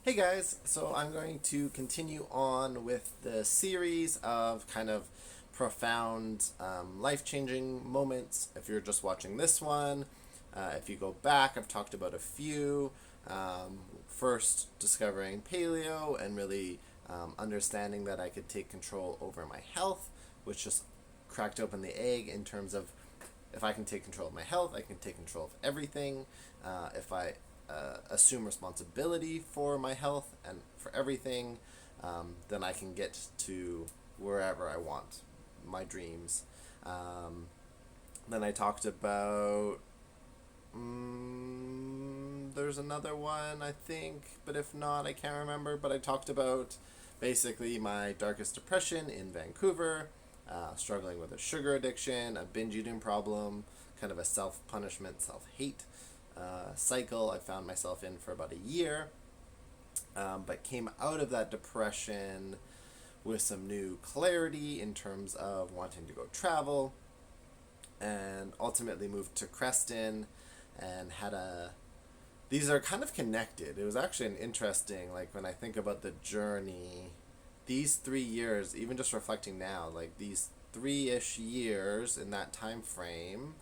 Hey guys, so I'm going to continue on with the series of kind of profound, life changing moments. If you're just watching this one, if you go back, I've talked about a few. First, discovering paleo and really understanding that I could take control over my health, which just cracked open the egg in terms of if I can take control of my health, I can take control of everything. If I assume responsibility for my health and for everything, then I can get to wherever I want, my dreams. Um, then I talked about. There's another one, I think, but if not, I can't remember. But I talked about basically my darkest depression in Vancouver, struggling with a sugar addiction, a binge eating problem, kind of a self punishment, self hate cycle I found myself in for about a year, but came out of that depression with some new clarity in terms of wanting to go travel, and ultimately moved to Creston and had a these are kind of connected. It was actually an interesting, like, when I think about the journey, these 3 years, even just reflecting now, like these 3-ish years in that time frame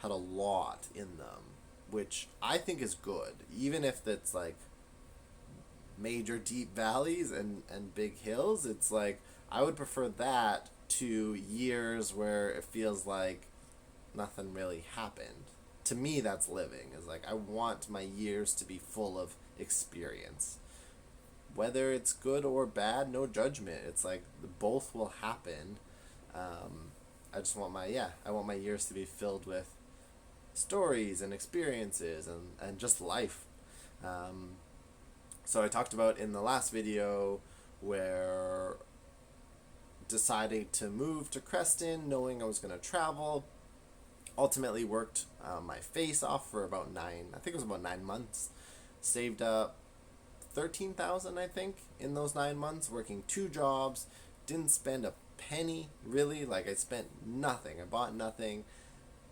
had a lot in them, which I think is good, even if it's like major deep valleys and big hills. It's like I would prefer that to years where it feels like nothing really happened. To me, that's living. Is like I want my years to be full of experience. Whether it's good or bad, no judgment. It's like both will happen. I just want I want my years to be filled with stories and experiences and just life. Um, so I talked about in the last video where deciding to move to Creston, knowing I was going to travel, ultimately worked my face off for about I think it was about 9 months, saved up 13,000 I think in those 9 months, working two jobs, didn't spend a penny really, like I spent nothing, I bought nothing,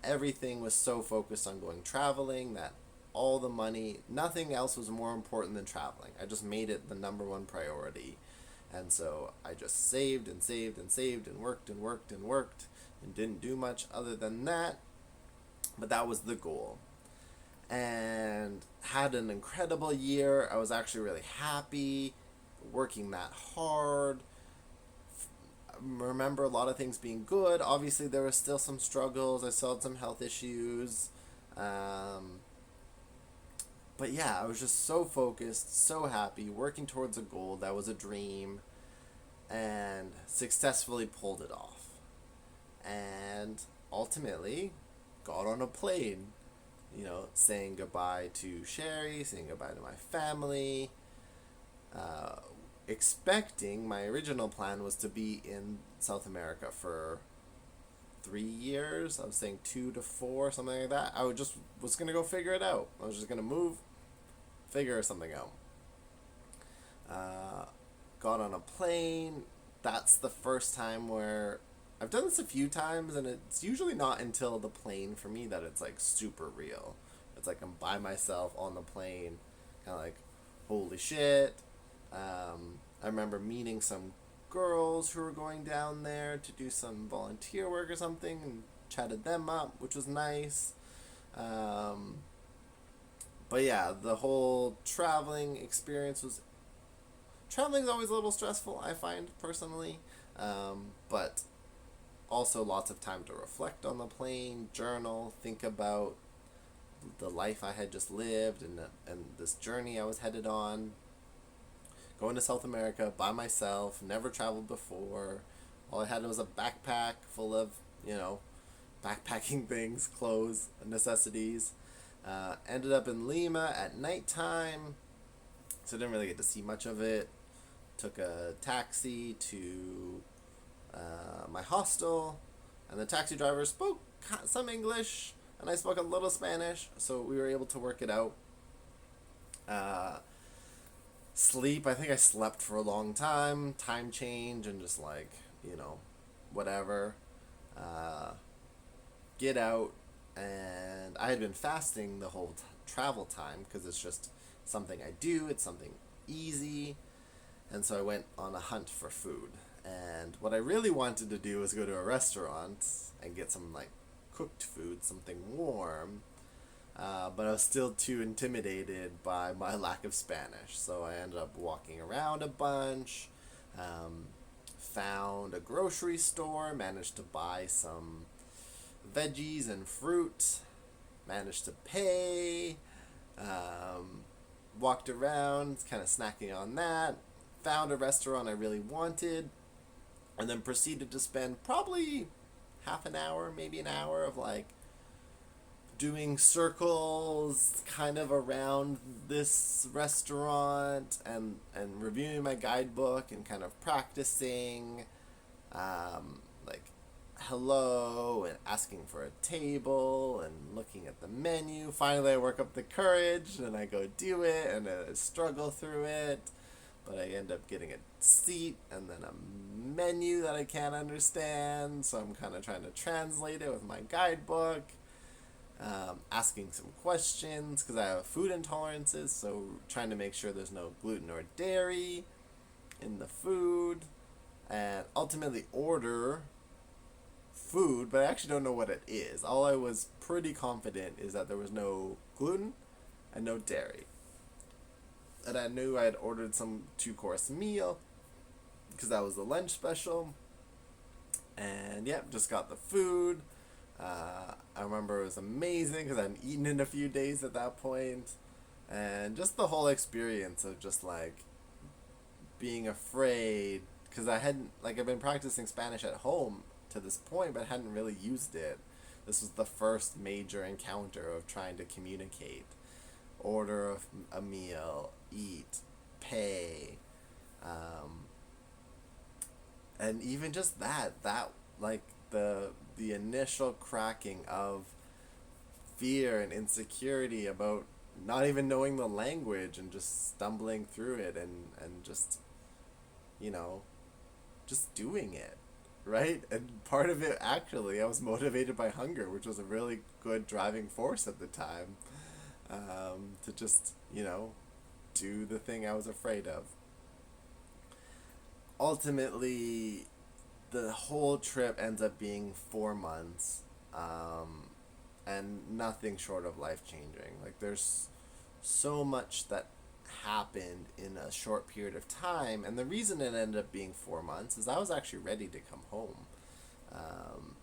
everything was so focused on going traveling that all the money, nothing else was more important than traveling. I just made it the number one priority. And so I just saved and saved and saved and worked and worked and worked and didn't do much other than that. But that was the goal. And had an incredible year. I was actually really happy working that hard. Remember a lot of things being good. Obviously, there was still some struggles. I still had some health issues. Um, but yeah, I was just so focused, so happy, working towards a goal that was a dream, and successfully pulled it off. And ultimately, got on a plane, saying goodbye to Sherry, saying goodbye to my family, uh, expecting my original plan was to be in South America for 3 years. I was saying 2 to 4, something like that. Was gonna go figure it out. I was just gonna move, figure something out. Uh, Got on a plane. That's the first time where I've done this a few times, and it's usually not until the plane for me that it's like super real. It's like I'm by myself on the plane, kind of like, holy shit. I remember meeting some girls who were going down there to do some volunteer work or something, and chatted them up, which was nice. Um, but yeah, the whole traveling experience was traveling is always a little stressful, I find personally, but also lots of time to reflect on the plane, journal, think about the life I had just lived and this journey I was headed on. Going to South America by myself, never traveled before. All I had was a backpack full of, you know, backpacking things, clothes, necessities. Ended up in Lima at nighttime, so didn't really get to see much of it. Took a taxi to my hostel, and the taxi driver spoke some English, and I spoke a little Spanish, so we were able to work it out. Uh, Sleep, I think I slept for a long time change, and just like, whatever. Uh, get out, and I had been fasting the whole travel time because it's just something I do, it's something easy. And so I went on a hunt for food. And what I really wanted to do was go to a restaurant and get some like cooked food, something warm. But I was still too intimidated by my lack of Spanish. So I ended up walking around a bunch, um, found a grocery store, managed to buy some veggies and fruit, managed to pay, um, walked around, kind of snacking on that, found a restaurant I really wanted, and then proceeded to spend probably half an hour, maybe an hour of like doing circles kind of around this restaurant and reviewing my guidebook and kind of practicing like hello and asking for a table and looking at the menu. Finally I work up the courage and I go do it and I struggle through it, but I end up getting a seat and then a menu that I can't understand, so I'm kind of trying to translate it with my guidebook. Asking some questions because I have food intolerances, so trying to make sure there's no gluten or dairy in the food, and ultimately order food, but I actually don't know what it is. All I was pretty confident is that there was no gluten and no dairy. And I knew I had ordered some 2-course meal because that was the lunch special. And yep, just got the food. I remember it was amazing because I hadn't eaten in a few days at that point. And just the whole experience of just like being afraid because I've been practicing Spanish at home to this point, but hadn't really used it. This was the first major encounter of trying to communicate, order a meal, eat, pay, and even just that like the initial cracking of fear and insecurity about not even knowing the language and just stumbling through it and just you know just doing it, right? And part of it, actually, I was motivated by hunger, which was a really good driving force at the time, to just do the thing I was afraid of. Ultimately, the whole trip ends up being 4 months, and nothing short of life changing. Like, there's so much that happened in a short period of time, and the reason it ended up being 4 months is I was actually ready to come home. Um,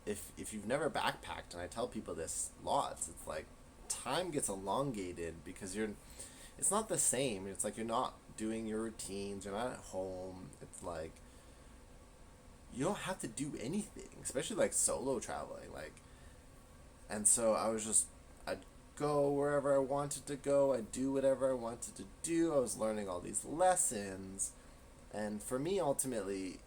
if you've never backpacked, and I tell people this lots, it's like time gets elongated because it's not the same. It's like you're not doing your routines, you're not at home. It's like you don't have to do anything, especially like solo traveling. And so I'd go wherever I wanted to go, I'd do whatever I wanted to do. I was learning all these lessons, and for me, ultimately,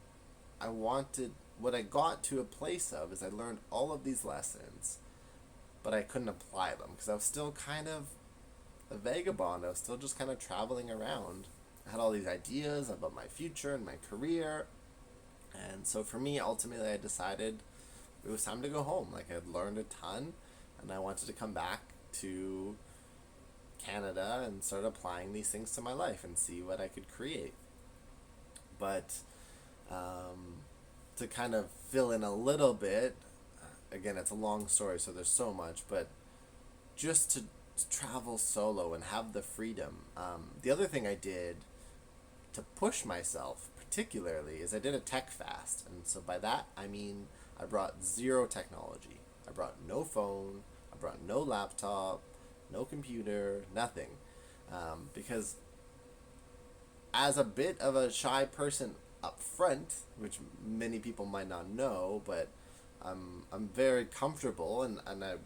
what I got to a place of is I learned all of these lessons, but I couldn't apply them because I was still kind of a vagabond. I was still just kind of traveling around. I had all these ideas about my future and my career, and so for me, ultimately, I decided it was time to go home. Like, I had learned a ton, and I wanted to come back to Canada and start applying these things to my life and see what I could create. But to kind of fill in a little bit, again, it's a long story, so there's so much, but just to travel solo and have the freedom. The other thing I did to push myself particularly is I did a tech fast, and so by that I mean I brought zero technology. I brought no phone, I brought no laptop, no computer, nothing, because as a bit of a shy person up front, which many people might not know, but I'm very comfortable, and I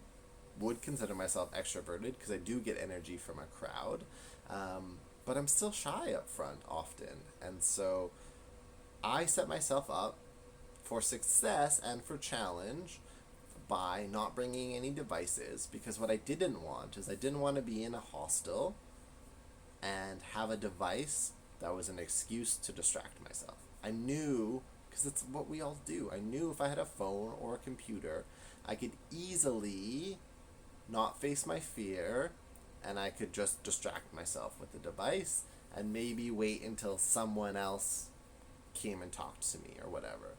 would consider myself extroverted because I do get energy from a crowd, but I'm still shy up front often, and so I set myself up for success and for challenge by not bringing any devices, because what I didn't want is I didn't want to be in a hostel and have a device that was an excuse to distract myself. I knew, because it's what we all do, I knew if I had a phone or a computer, I could easily not face my fear and I could just distract myself with the device and maybe wait until someone else came and talked to me or whatever.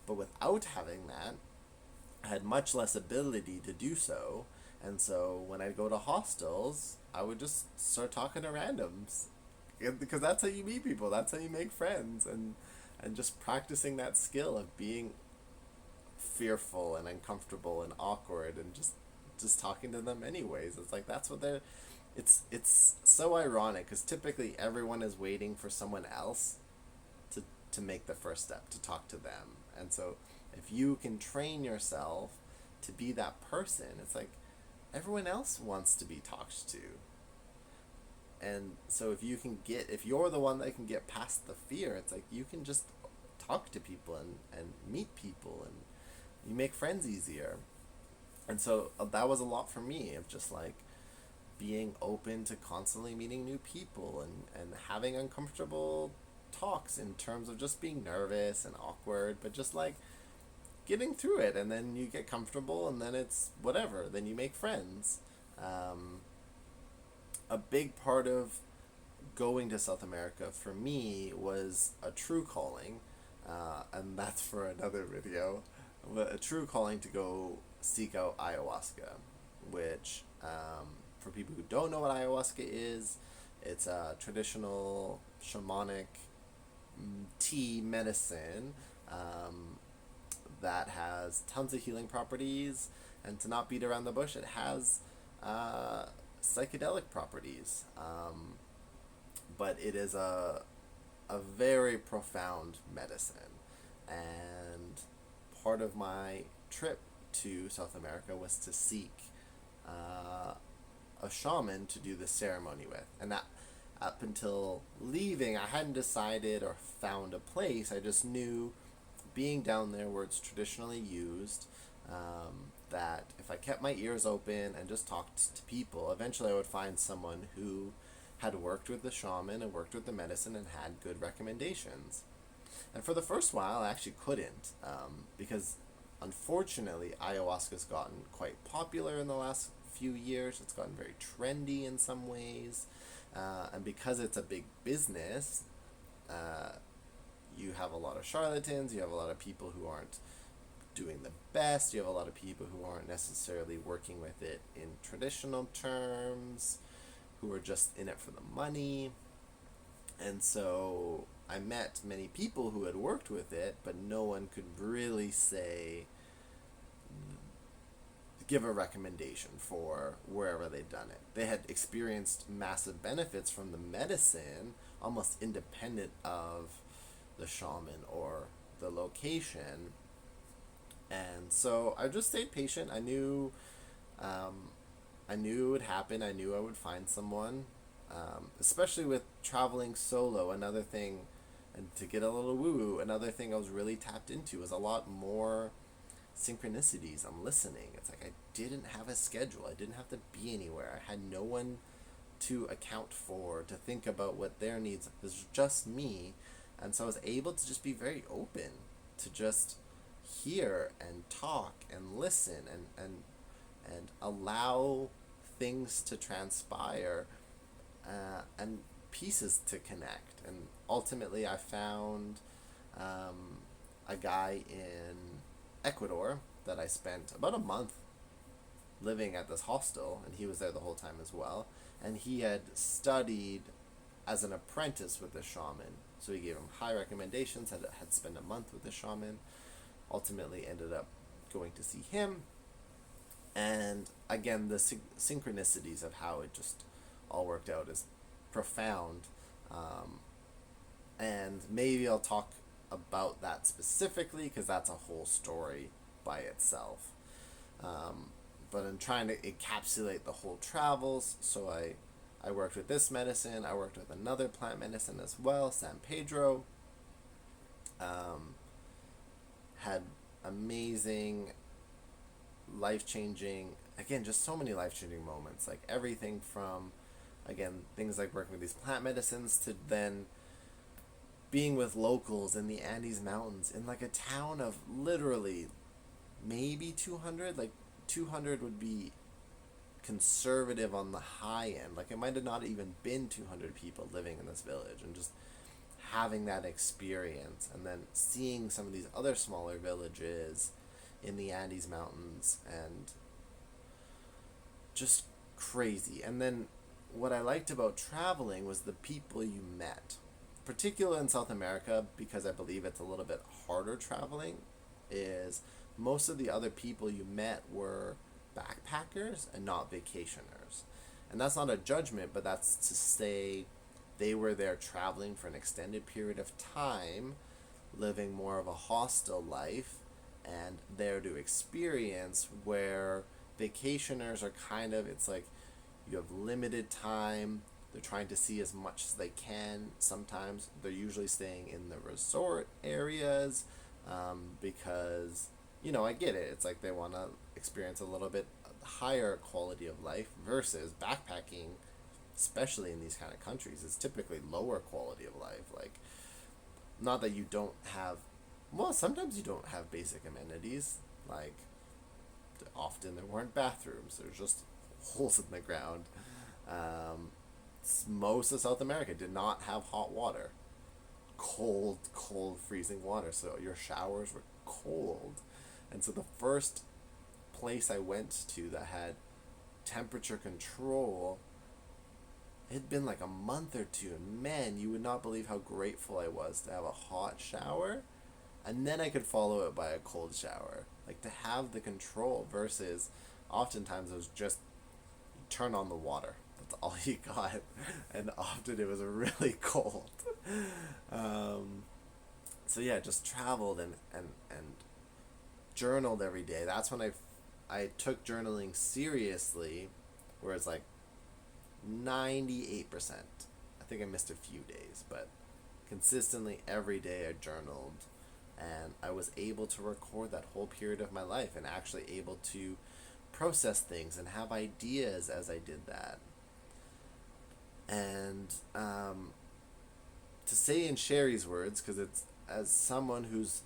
But without having that, I had much less ability to do so. And so when I'd go to hostels, I would just start talking to randoms. Because that's how you meet people, that's how you make friends. And just practicing that skill of being fearful and uncomfortable and awkward and just talking to them anyways. It's like that's what they're it's so ironic because typically everyone is waiting for someone else to make the first step, to talk to them. And so if you can train yourself to be that person, it's like everyone else wants to be talked to. And so if you're the one that can get past the fear, it's like you can just talk to people and meet people, and you make friends easier. And so that was a lot for me, of just like being open to constantly meeting new people and having uncomfortable talks in terms of just being nervous and awkward, but just like getting through it, and then you get comfortable, and then it's whatever, then you make friends. A big part of going to South America for me was a true calling, and that's for another video, but a true calling to go seek out ayahuasca, which, for people who don't know what ayahuasca is, it's a traditional shamanic tea medicine, that has tons of healing properties, and to not beat around the bush, it has psychedelic properties, but it is a very profound medicine. And part of my trip to South America was to seek a shaman to do the ceremony with. And that, up until leaving, I hadn't decided or found a place. I just knew, being down there where it's traditionally used, that if I kept my ears open and just talked to people, eventually I would find someone who had worked with the shaman and worked with the medicine and had good recommendations. And for the first while, I actually couldn't, because unfortunately, ayahuasca's gotten quite popular in the last few years. It's gotten very trendy in some ways, and because it's a big business, you have a lot of charlatans, you have a lot of people who aren't doing the best, you have a lot of people who aren't necessarily working with it in traditional terms, who are just in it for the money. And so I met many people who had worked with it, but no one could really give a recommendation for wherever they'd done it. They had experienced massive benefits from the medicine, almost independent of the shaman or the location. And so I just stayed patient. I knew it would happen. I knew I would find someone, especially with traveling solo. Another thing, and to get a little woo-woo, another thing I was really tapped into was a lot more synchronicities. I'm listening. It's like I didn't have a schedule. I didn't have to be anywhere. I had no one to account for, to think about what their needs. It was just me. And so I was able to just be very open, to just hear and talk and listen and allow things to transpire, and pieces to connect. And ultimately I found a guy in Ecuador that I spent about a month living at this hostel, and he was there the whole time as well. And he had studied as an apprentice with the shaman, so he gave him high recommendations. Had spent a month with the shaman. Ultimately ended up going to see him, and again the synchronicities of how it just all worked out is profound. And maybe I'll talk about that specifically, because that's a whole story by itself. But I'm trying to encapsulate the whole travels. So I worked with this medicine. I worked with another plant medicine as well, San Pedro. Had amazing, life-changing, again, just so many life-changing moments. Like everything from, again, things like working with these plant medicines to then being with locals in the Andes Mountains in like a town of literally maybe 200. Like 200 would be conservative on the high end. Like, it might have not even been 200 people living in this village, and just having that experience, and then seeing some of these other smaller villages in the Andes Mountains, and just crazy. And then what I liked about traveling was the people you met, particularly in South America, because I believe it's a little bit harder traveling, is most of the other people you met were backpackers and not vacationers. And that's not a judgment, but that's to say they were there traveling for an extended period of time, living more of a hostel life, and there to experience, where vacationers are kind of, it's like you have limited time. They're trying to see as much as they can. Sometimes they're usually staying in the resort areas, because, I get it. It's like they want to experience a little bit higher quality of life, versus backpacking, especially in these kind of countries, is typically lower quality of life. Like, not that you don't have, well, sometimes you don't have basic amenities. Like, often there weren't bathrooms. There's just holes in the ground. Most of South America did not have hot water. Cold, freezing water. So your showers were cold. And so the first place I went to that had temperature control, it had been like a month or two. And man, you would not believe how grateful I was to have a hot shower. And then I could follow it by a cold shower. Like, to have the control, versus oftentimes it was just turn on the water. That's all you got. And often it was really cold. So yeah, just traveled and journaled every day. That's when I took journaling seriously, where it's like 98%. I think I missed a few days, but consistently every day I journaled, and I was able to record that whole period of my life, and actually able to process things and have ideas as I did that. And to say in Sherry's words, because it's as someone who's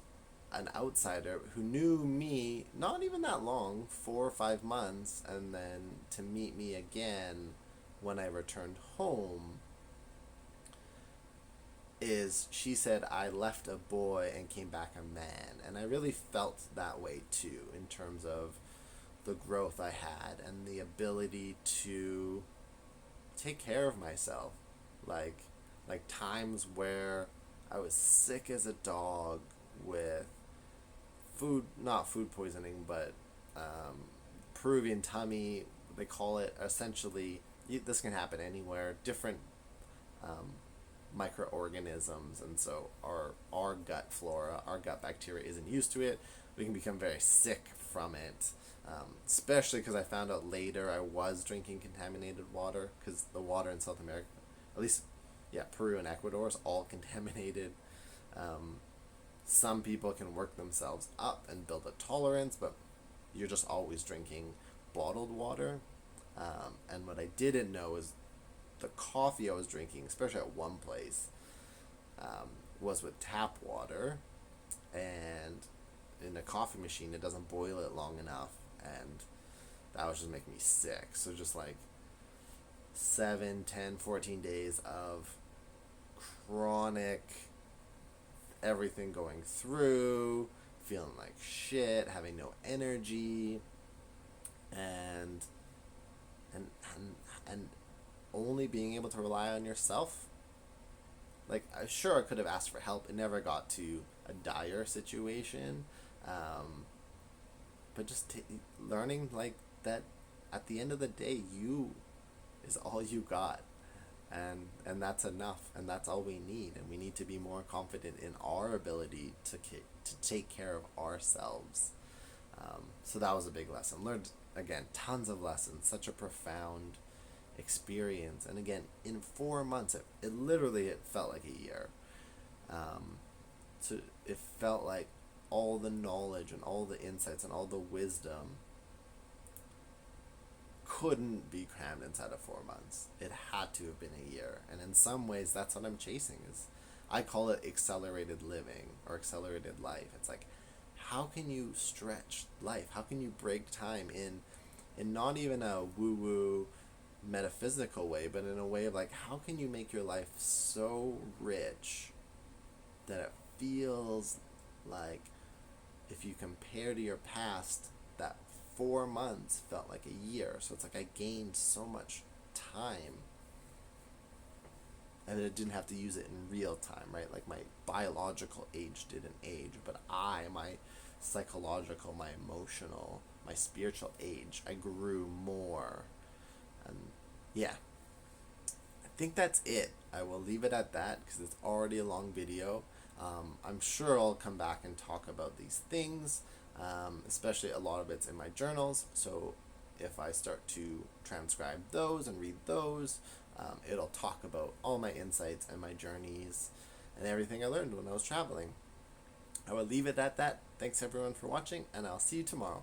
an outsider who knew me not even that long, 4 or 5 months, and then to meet me again when I returned home, is she said I left a boy and came back a man. And I really felt that way too, in terms of the growth I had and the ability to take care of myself. Like times where I was sick as a dog with not food poisoning, but Peruvian tummy, they call it. Essentially, this can happen anywhere, different microorganisms, and so our gut flora, our gut bacteria isn't used to it. We can become very sick from it, especially because I found out later I was drinking contaminated water, because the water in South America, at least, yeah, Peru and Ecuador, is all contaminated. Some people can work themselves up and build a tolerance, but you're just always drinking bottled water. And what I didn't know is the coffee I was drinking, especially at one place, was with tap water, and in a coffee machine it doesn't boil it long enough, and that was just making me sick. So just like 7, 10, 14 days of chronic everything going through, feeling like shit, having no energy, and only being able to rely on yourself. Like, sure, I could have asked for help. It never got to a dire situation. But just learning, like, that at the end of the day, you is all you got. And that's enough. And that's all we need. And we need to be more confident in our ability to take care of ourselves. So that was a big lesson. Learned, again, tons of lessons. Such a profound experience. And again, in 4 months, it felt like a year. So it felt like all the knowledge and all the insights and all the wisdom couldn't be crammed inside of 4 months. It had to have been a year. And in some ways, that's what I'm chasing. Is I call it accelerated living or accelerated life. It's like, how can you stretch life? How can you break time in in not even a woo-woo metaphysical way, but in a way of like, how can you make your life so rich that it feels like, if you compare to your past, that 4 months felt like a year. So it's like I gained so much time, and I didn't have to use it in real time, right? Like my biological age didn't age, but my psychological, my emotional, my spiritual age, I grew more. And yeah, I think that's it. I will leave it at that because it's already a long video. I'm sure I'll come back and talk about these things, especially a lot of it's in my journals. So if I start to transcribe those and read those, it'll talk about all my insights and my journeys and everything I learned when I was traveling. I will leave it at that. Thanks everyone for watching, and I'll see you tomorrow.